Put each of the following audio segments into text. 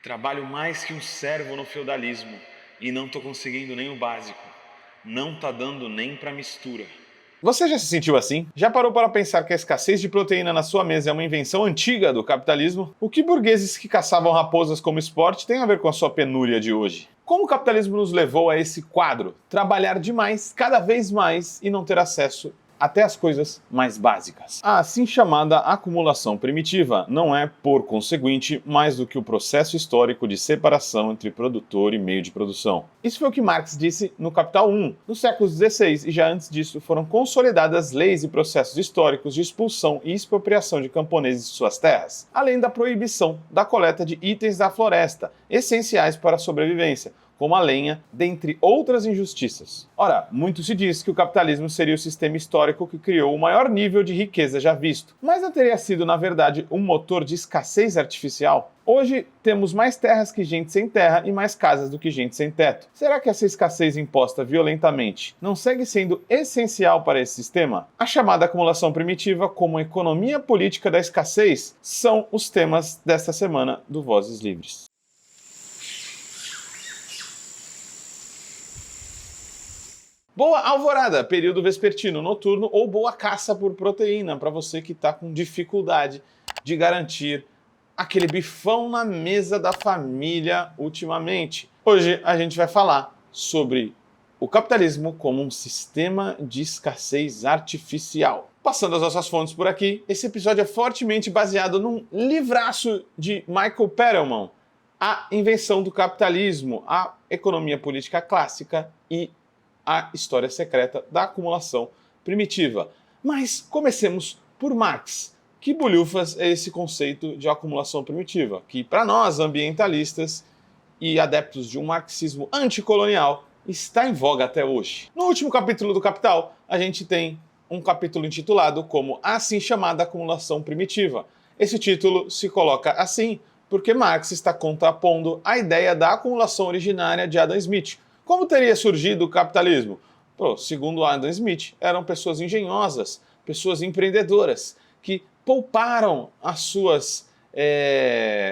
Trabalho mais que um servo no feudalismo e não tô conseguindo nem o básico. Não tá dando nem pra mistura. Você já se sentiu assim? Já parou para pensar que a escassez de proteína na sua mesa é uma invenção antiga do capitalismo? O que burgueses que caçavam raposas como esporte tem a ver com a sua penúria de hoje? Como o capitalismo nos levou a esse quadro? Trabalhar demais, cada vez mais, e não ter acesso até as coisas mais básicas. A assim chamada acumulação primitiva não é, por conseguinte, mais do que o processo histórico de separação entre produtor e meio de produção. Isso foi o que Marx disse no Capital 1, no século XVI, e já antes disso foram consolidadas leis e processos históricos de expulsão e expropriação de camponeses de suas terras, além da proibição da coleta de itens da floresta, essenciais para a sobrevivência, como a lenha, dentre outras injustiças. Ora, muito se diz que o capitalismo seria o sistema histórico que criou o maior nível de riqueza já visto, mas não teria sido, na verdade, um motor de escassez artificial? Hoje temos mais terras que gente sem terra e mais casas do que gente sem teto. Será que essa escassez imposta violentamente não segue sendo essencial para esse sistema? A chamada acumulação primitiva, como a economia política da escassez, são os temas desta semana do Vozes Livres. Boa alvorada, período vespertino noturno, ou boa caça por proteína para você que está com dificuldade de garantir aquele bifão na mesa da família ultimamente. Hoje a gente vai falar sobre o capitalismo como um sistema de escassez artificial. Passando as nossas fontes por aqui, esse episódio é fortemente baseado num livraço de Michael Perelman, A Invenção do Capitalismo, a Economia Política Clássica e a História Secreta da Acumulação Primitiva. Mas comecemos por Marx. Que bolhufas é esse conceito de acumulação primitiva, que para nós, ambientalistas e adeptos de um marxismo anticolonial, está em voga até hoje. No último capítulo do Capital, a gente tem um capítulo intitulado como A assim chamada acumulação primitiva. Esse título se coloca assim porque Marx está contrapondo a ideia da acumulação originária de Adam Smith. Como teria surgido o capitalismo? Segundo Adam Smith, eram pessoas engenhosas, pessoas empreendedoras, que pouparam as suas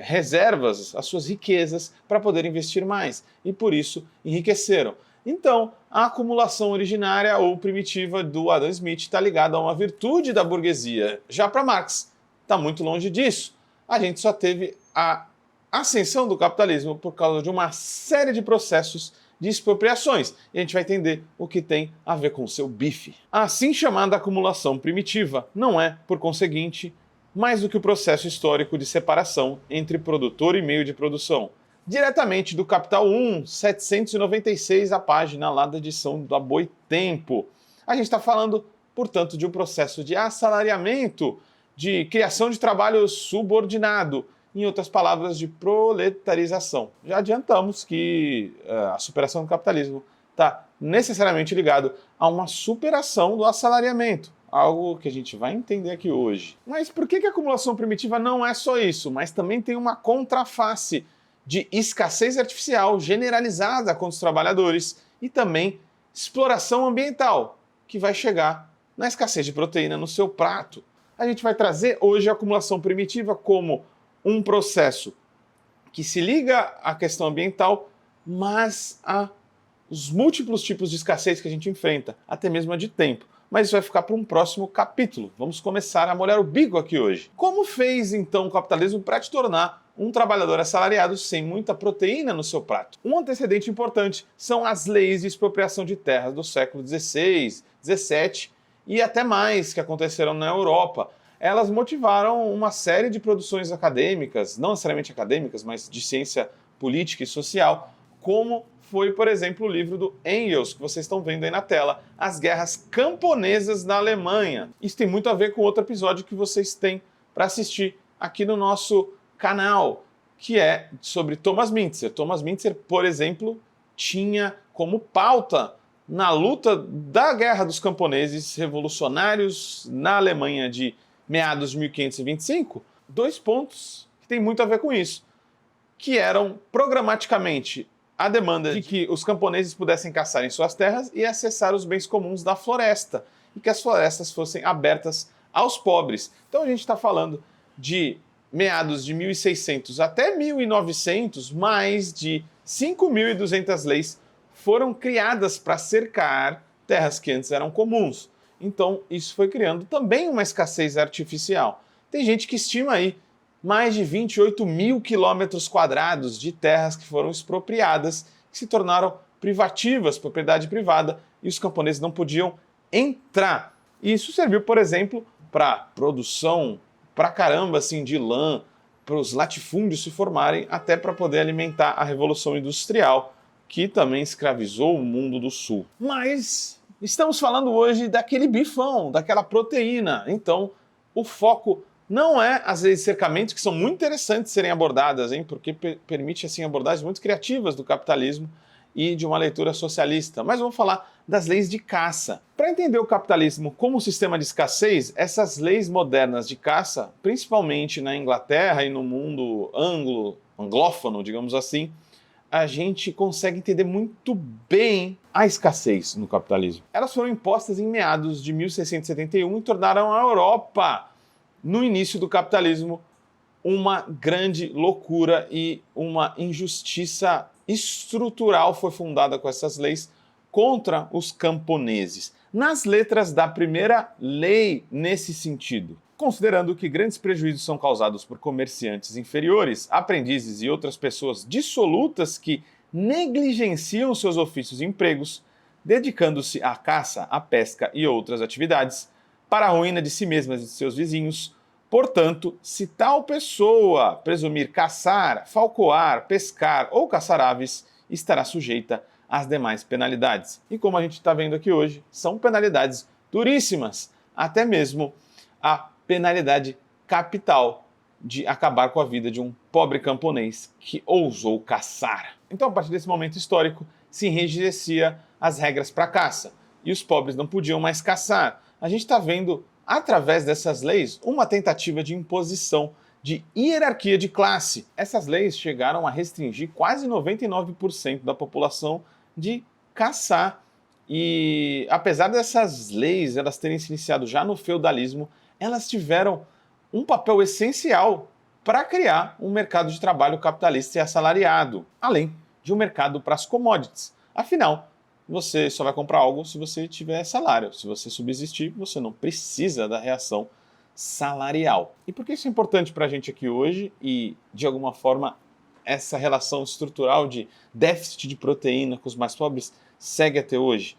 reservas, as suas riquezas, para poder investir mais, e por isso enriqueceram. Então, a acumulação originária ou primitiva do Adam Smith está ligada a uma virtude da burguesia. Já para Marx, está muito longe disso. A gente só teve a ascensão do capitalismo por causa de uma série de processos de expropriações, e a gente vai entender o que tem a ver com o seu bife. A assim chamada acumulação primitiva não é, por conseguinte, mais do que o processo histórico de separação entre produtor e meio de produção. Diretamente do Capital 1, 796, a página lá da edição da Boitempo. A gente está falando, portanto, de um processo de assalariamento, de criação de trabalho subordinado, em outras palavras, de proletarização. Já adiantamos que a superação do capitalismo está necessariamente ligado a uma superação do assalariamento, algo que a gente vai entender aqui hoje. Mas por que a acumulação primitiva não é só isso, mas também tem uma contraface de escassez artificial generalizada contra os trabalhadores e também exploração ambiental, que vai chegar na escassez de proteína no seu prato? A gente vai trazer hoje a acumulação primitiva como um processo que se liga à questão ambiental, mas aos múltiplos tipos de escassez que a gente enfrenta, até mesmo a de tempo. Mas isso vai ficar para um próximo capítulo. Vamos começar a molhar o bico aqui hoje. Como fez então o capitalismo para te tornar um trabalhador assalariado sem muita proteína no seu prato? Um antecedente importante são as leis de expropriação de terras do século XVI, XVII e até mais que aconteceram na Europa. Elas motivaram uma série de produções acadêmicas, não necessariamente acadêmicas, mas de ciência política e social, como foi, por exemplo, o livro do Engels, que vocês estão vendo aí na tela, As Guerras Camponesas na Alemanha. Isso tem muito a ver com outro episódio que vocês têm para assistir aqui no nosso canal, que é sobre Thomas Müntzer. Thomas Müntzer, por exemplo, tinha como pauta na luta da Guerra dos Camponeses Revolucionários na Alemanha de meados de 1525, dois pontos que têm muito a ver com isso, que eram programaticamente a demanda de que os camponeses pudessem caçar em suas terras e acessar os bens comuns da floresta, e que as florestas fossem abertas aos pobres. Então a gente está falando de meados de 1600 até 1900, mais de 5.200 leis foram criadas para cercar terras que antes eram comuns. Então, isso foi criando também uma escassez artificial. Tem gente que estima aí mais de 28 mil quilômetros quadrados de terras que foram expropriadas, que se tornaram privativas, propriedade privada, e os camponeses não podiam entrar. E isso serviu, por exemplo, para produção pra caramba assim, de lã, para os latifúndios se formarem, até para poder alimentar a Revolução Industrial, que também escravizou o mundo do Sul. Mas estamos falando hoje daquele bifão, daquela proteína. Então, o foco não é as leis de cercamento, que são muito interessantes serem abordadas, hein, porque permite assim, abordagens muito criativas do capitalismo e de uma leitura socialista. Mas vamos falar das leis de caça. Para entender o capitalismo como um sistema de escassez, essas leis modernas de caça, principalmente na Inglaterra e no mundo anglófono, digamos assim, a gente consegue entender muito bem a escassez no capitalismo. Elas foram impostas em meados de 1671 e tornaram a Europa, no início do capitalismo, uma grande loucura e uma injustiça estrutural foi fundada com essas leis contra os camponeses. Nas letras da primeira lei nesse sentido, considerando que grandes prejuízos são causados por comerciantes inferiores, aprendizes e outras pessoas dissolutas que negligenciam seus ofícios e empregos, dedicando-se à caça, à pesca e outras atividades, para a ruína de si mesmas e de seus vizinhos. Portanto, se tal pessoa presumir caçar, falcoar, pescar ou caçar aves, estará sujeita às demais penalidades. E como a gente está vendo aqui hoje, são penalidades duríssimas, até mesmo a penalidade capital de acabar com a vida de um pobre camponês que ousou caçar. Então, a partir desse momento histórico, se enrijecia as regras para caça e os pobres não podiam mais caçar. A gente está vendo, através dessas leis, uma tentativa de imposição de hierarquia de classe. Essas leis chegaram a restringir quase 99% da população de caçar. E apesar dessas leis elas terem se iniciado já no feudalismo, elas tiveram um papel essencial para criar um mercado de trabalho capitalista e assalariado, além de um mercado para as commodities. Afinal, você só vai comprar algo se você tiver salário. Se você subsistir, você não precisa da reação salarial. E por que isso é importante para a gente aqui hoje e, de alguma forma, essa relação estrutural de déficit de proteína com os mais pobres segue até hoje?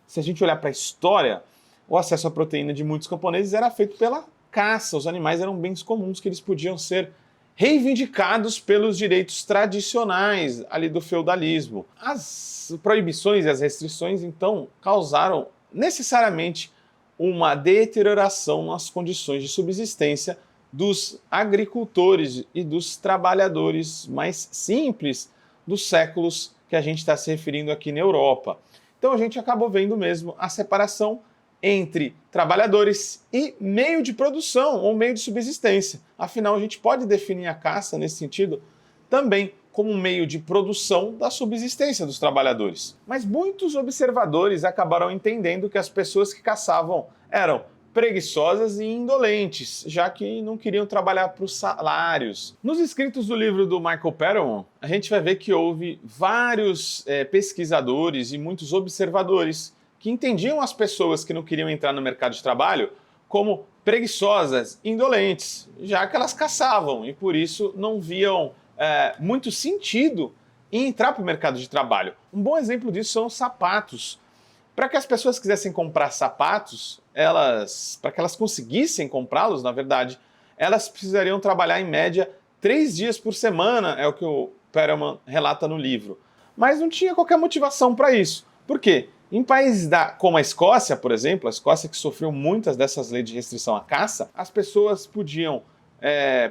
Se a gente olhar para a história, o acesso à proteína de muitos camponeses era feito pela caça. Os animais eram bens comuns que eles podiam ser reivindicados pelos direitos tradicionais ali do feudalismo. As proibições e as restrições, então, causaram necessariamente uma deterioração nas condições de subsistência dos agricultores e dos trabalhadores mais simples dos séculos que a gente está se referindo aqui na Europa. Então a gente acabou vendo mesmo a separação entre trabalhadores e meio de produção ou meio de subsistência. Afinal, a gente pode definir a caça nesse sentido também como um meio de produção da subsistência dos trabalhadores. Mas muitos observadores acabaram entendendo que as pessoas que caçavam eram preguiçosas e indolentes, já que não queriam trabalhar para os salários. Nos escritos do livro do Michael Perelman, a gente vai ver que houve vários pesquisadores e muitos observadores que entendiam as pessoas que não queriam entrar no mercado de trabalho como preguiçosas, indolentes, já que elas caçavam e por isso não viam muito sentido em entrar para o mercado de trabalho. Um bom exemplo disso são os sapatos. Para que as pessoas quisessem comprar sapatos, para que elas conseguissem comprá-los, na verdade, elas precisariam trabalhar em média 3 dias por semana, é o que o Perelman relata no livro. Mas não tinha qualquer motivação para isso. Por quê? Em países como a Escócia, por exemplo, a Escócia que sofreu muitas dessas leis de restrição à caça, as pessoas podiam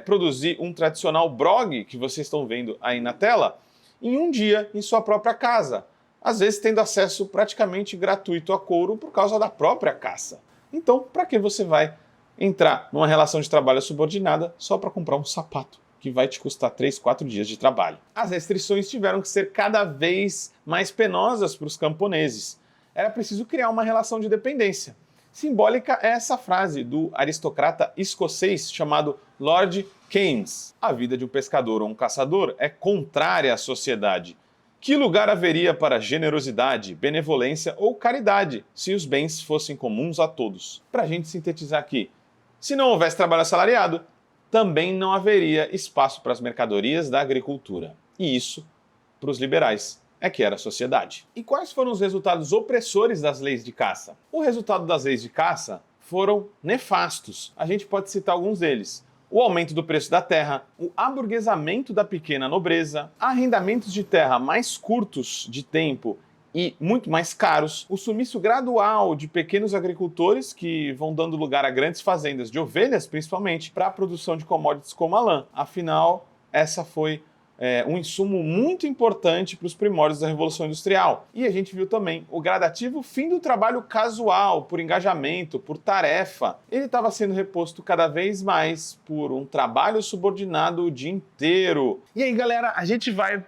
produzir um tradicional brog, que vocês estão vendo aí na tela, em um dia em sua própria casa. Às vezes tendo acesso praticamente gratuito a couro por causa da própria caça. Então, para que você vai entrar numa relação de trabalho subordinada só para comprar um sapato que vai te custar 3, 4 dias de trabalho? As restrições tiveram que ser cada vez mais penosas para os camponeses. Era preciso criar uma relação de dependência. Simbólica é essa frase do aristocrata escocês chamado Lord Keynes: a vida de um pescador ou um caçador é contrária à sociedade. Que lugar haveria para generosidade, benevolência ou caridade se os bens fossem comuns a todos? Para a gente sintetizar aqui, se não houvesse trabalho assalariado, também não haveria espaço para as mercadorias da agricultura. E isso, para os liberais, é que era a sociedade. E quais foram os resultados opressores das leis de caça? O resultado das leis de caça foram nefastos. A gente pode citar alguns deles: o aumento do preço da terra, o aburguesamento da pequena nobreza, arrendamentos de terra mais curtos de tempo e muito mais caros, o sumiço gradual de pequenos agricultores que vão dando lugar a grandes fazendas de ovelhas, principalmente, para a produção de commodities como a lã. Afinal, essa foi um insumo muito importante para os primórdios da Revolução Industrial. E a gente viu também o gradativo fim do trabalho casual, por engajamento, por tarefa. Ele estava sendo reposto cada vez mais por um trabalho subordinado o dia inteiro. E aí, galera, a gente vai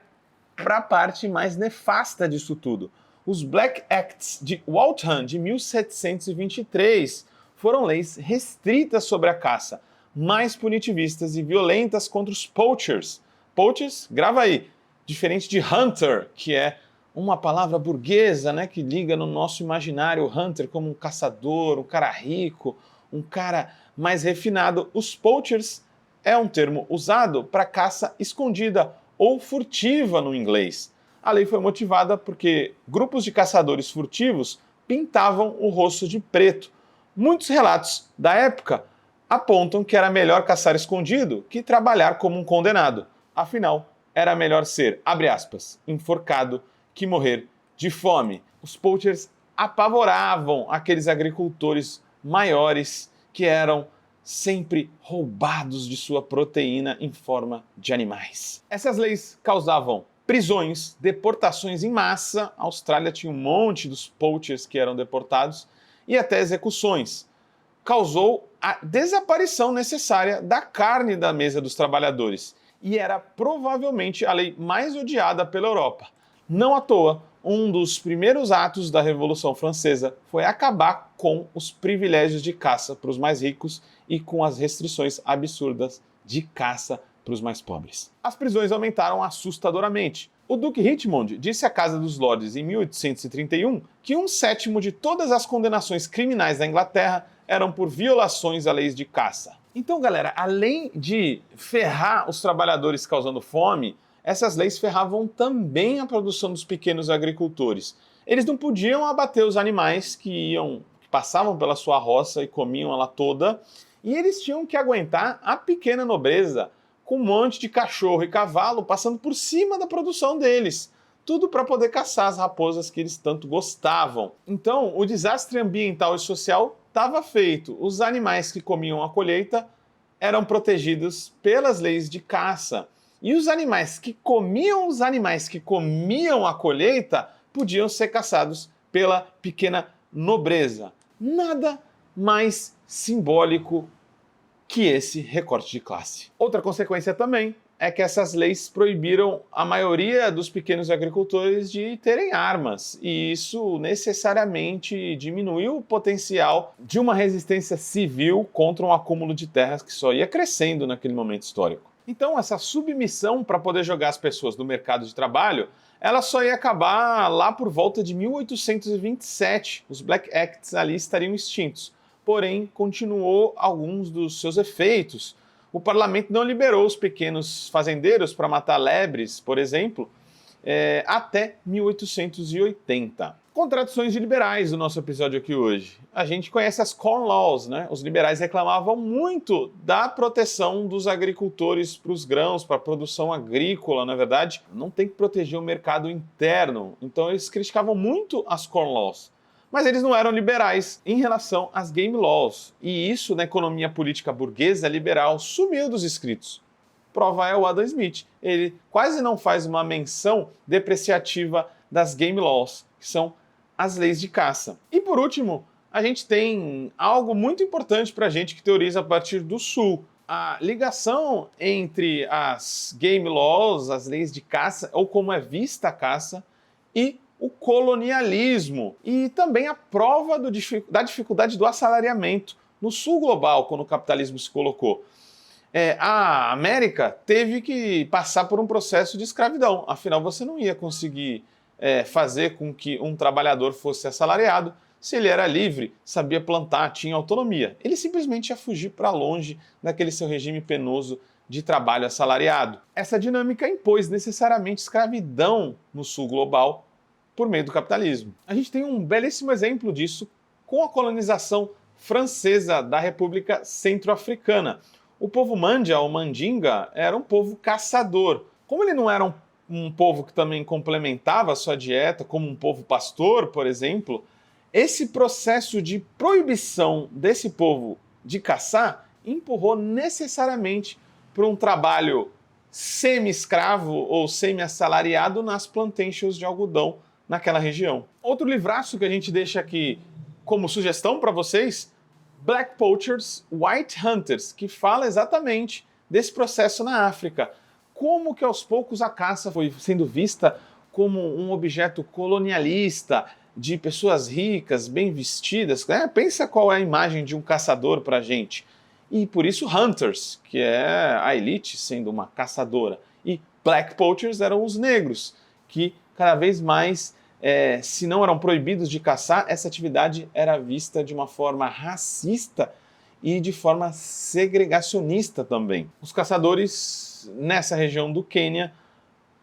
para a parte mais nefasta disso tudo. Os Black Acts de Waltham, de 1723, foram leis restritas sobre a caça, mais punitivistas e violentas contra os poachers. Poachers, grava aí, diferente de hunter, que é uma palavra burguesa, né, que liga no nosso imaginário o hunter como um caçador, um cara rico, um cara mais refinado. Os poachers é um termo usado para caça escondida ou furtiva no inglês. A lei foi motivada porque grupos de caçadores furtivos pintavam o rosto de preto. Muitos relatos da época apontam que era melhor caçar escondido que trabalhar como um condenado. Afinal, era melhor ser, abre aspas, enforcado que morrer de fome. Os poachers apavoravam aqueles agricultores maiores que eram sempre roubados de sua proteína em forma de animais. Essas leis causavam prisões, deportações em massa. A Austrália tinha um monte dos poachers que eram deportados e até execuções. Causou a desaparição necessária da carne da mesa dos trabalhadores. E era provavelmente a lei mais odiada pela Europa. Não à toa, um dos primeiros atos da Revolução Francesa foi acabar com os privilégios de caça para os mais ricos e com as restrições absurdas de caça para os mais pobres. As prisões aumentaram assustadoramente. O Duque Richmond disse à Casa dos Lordes em 1831 que 1/7 de todas as condenações criminais da Inglaterra eram por violações a leis de caça. Então, galera, além de ferrar os trabalhadores causando fome, essas leis ferravam também a produção dos pequenos agricultores. Eles não podiam abater os animais que passavam pela sua roça e comiam ela toda, e eles tinham que aguentar a pequena nobreza com um monte de cachorro e cavalo passando por cima da produção deles. Tudo para poder caçar as raposas que eles tanto gostavam. Então, o desastre ambiental e social estava feito. Os animais que comiam a colheita eram protegidos pelas leis de caça. E os animais que comiam a colheita podiam ser caçados pela pequena nobreza. Nada mais simbólico que esse recorte de classe. Outra consequência também é que essas leis proibiram a maioria dos pequenos agricultores de terem armas, e isso necessariamente diminuiu o potencial de uma resistência civil contra um acúmulo de terras que só ia crescendo naquele momento histórico. Então, essa submissão para poder jogar as pessoas no mercado de trabalho, ela só ia acabar lá por volta de 1827. Os Black Acts ali estariam extintos. Porém, continuou alguns dos seus efeitos. O parlamento não liberou os pequenos fazendeiros para matar lebres, por exemplo, até 1880. Contradições de liberais do nosso episódio aqui hoje. A gente conhece as Corn Laws, né? Os liberais reclamavam muito da proteção dos agricultores para os grãos, para a produção agrícola, na verdade. Não tem que proteger o mercado interno. Então eles criticavam muito as Corn Laws. Mas eles não eram liberais em relação às Game Laws. E isso, na economia política burguesa liberal, sumiu dos escritos. Prova é o Adam Smith. Ele quase não faz uma menção depreciativa das Game Laws, que são as leis de caça. E por último, a gente tem algo muito importante para a gente que teoriza a partir do Sul. A ligação entre as Game Laws, as leis de caça, ou como é vista a caça, e o colonialismo e também a prova da dificuldade do assalariamento no sul global, quando o capitalismo se colocou. A América teve que passar por um processo de escravidão, afinal você não ia conseguir fazer com que um trabalhador fosse assalariado se ele era livre, sabia plantar, tinha autonomia. Ele simplesmente ia fugir para longe daquele seu regime penoso de trabalho assalariado. Essa dinâmica impôs necessariamente escravidão no sul global por meio do capitalismo. A gente tem um belíssimo exemplo disso com a colonização francesa da República Centro-Africana. O povo Mandia, ou Mandinga, era um povo caçador. Como ele não era um povo que também complementava a sua dieta, como um povo pastor, por exemplo, esse processo de proibição desse povo de caçar empurrou necessariamente para um trabalho semi-escravo ou semi-assalariado nas plantations de algodão naquela região. Outro livraço que a gente deixa aqui como sugestão para vocês, Black Poachers, White Hunters, que fala exatamente desse processo na África. Como que aos poucos a caça foi sendo vista como um objeto colonialista, de pessoas ricas, bem vestidas. Pensa qual é a imagem de um caçador para a gente. E por isso Hunters, que é a elite sendo uma caçadora. E Black Poachers eram os negros, que cada vez mais, se não eram proibidos de caçar, essa atividade era vista de uma forma racista e de forma segregacionista também. Os caçadores nessa região do Quênia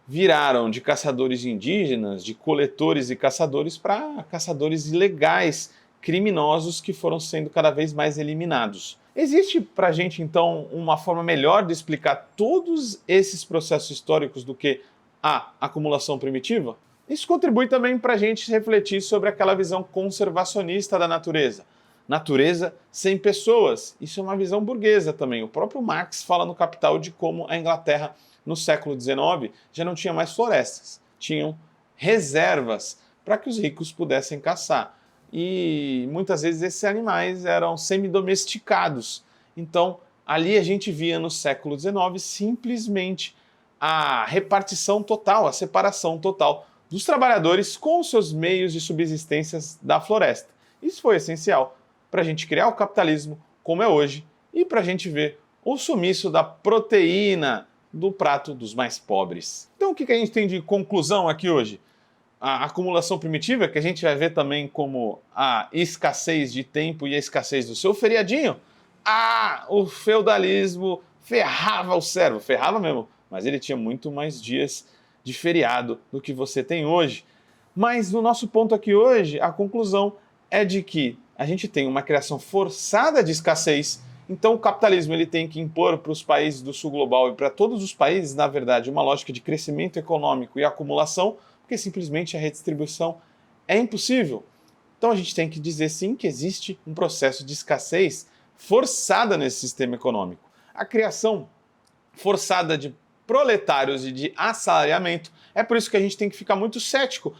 viraram de caçadores indígenas, de coletores e caçadores, para caçadores ilegais, criminosos, que foram sendo cada vez mais eliminados. Existe para a gente, então, uma forma melhor de explicar todos esses processos históricos do que a acumulação primitiva? Isso contribui também para a gente refletir sobre aquela visão conservacionista da natureza. Natureza sem pessoas. Isso é uma visão burguesa também. O próprio Marx fala no Capital de como a Inglaterra, no século XIX, já não tinha mais florestas. Tinham reservas para que os ricos pudessem caçar. E muitas vezes esses animais eram semi-domesticados. Então, ali a gente via no século XIX simplesmente a repartição total, a separação total dos trabalhadores com os seus meios de subsistência da floresta. Isso foi essencial para a gente criar o capitalismo como é hoje e para a gente ver o sumiço da proteína do prato dos mais pobres. Então o que a gente tem de conclusão aqui hoje? A acumulação primitiva, que a gente vai ver também como a escassez de tempo e a escassez do seu feriadinho. O feudalismo ferrava o servo, ferrava mesmo, mas ele tinha muito mais dias de feriado do que você tem hoje. Mas no nosso ponto aqui hoje, a conclusão é de que a gente tem uma criação forçada de escassez. Então o capitalismo ele tem que impor para os países do sul global e para todos os países, na verdade, uma lógica de crescimento econômico e acumulação, porque simplesmente a redistribuição é impossível. Então a gente tem que dizer sim que existe um processo de escassez forçada nesse sistema econômico. A criação forçada de proletários e de assalariamento, é por isso que a gente tem que ficar muito cético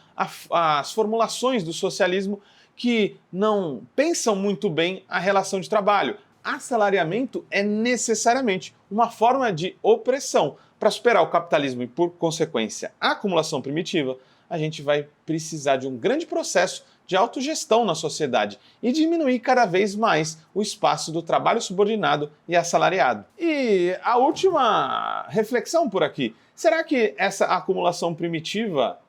às formulações do socialismo que não pensam muito bem a relação de trabalho. Assalariamento é necessariamente uma forma de opressão. Para superar o capitalismo e, por consequência, a acumulação primitiva, a gente vai precisar de um grande processo de autogestão na sociedade e diminuir cada vez mais o espaço do trabalho subordinado e assalariado. E a última reflexão por aqui, será que essa acumulação primitiva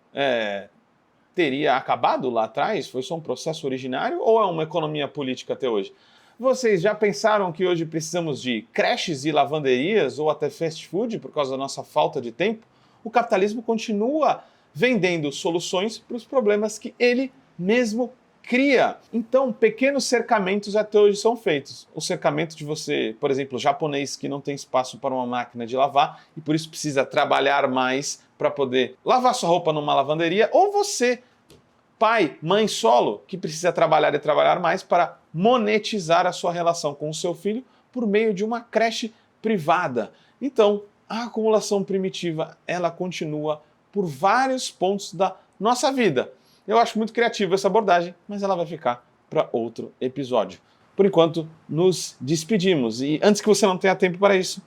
teria acabado lá atrás? Foi só um processo originário ou é uma economia política até hoje? Vocês já pensaram que hoje precisamos de creches e lavanderias ou até fast food por causa da nossa falta de tempo? O capitalismo continua vendendo soluções para os problemas que ele mesmo cria. Então, pequenos cercamentos até hoje são feitos. O cercamento de você, por exemplo, japonês que não tem espaço para uma máquina de lavar e por isso precisa trabalhar mais para poder lavar sua roupa numa lavanderia, ou você, pai, mãe solo, que precisa trabalhar e trabalhar mais para monetizar a sua relação com o seu filho por meio de uma creche privada. Então, a acumulação primitiva, ela continua por vários pontos da nossa vida. Eu acho muito criativa essa abordagem, mas ela vai ficar para outro episódio. Por enquanto, nos despedimos. E antes que você não tenha tempo para isso,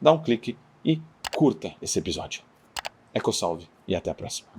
dá um clique e curta esse episódio. EcoSalve e até a próxima.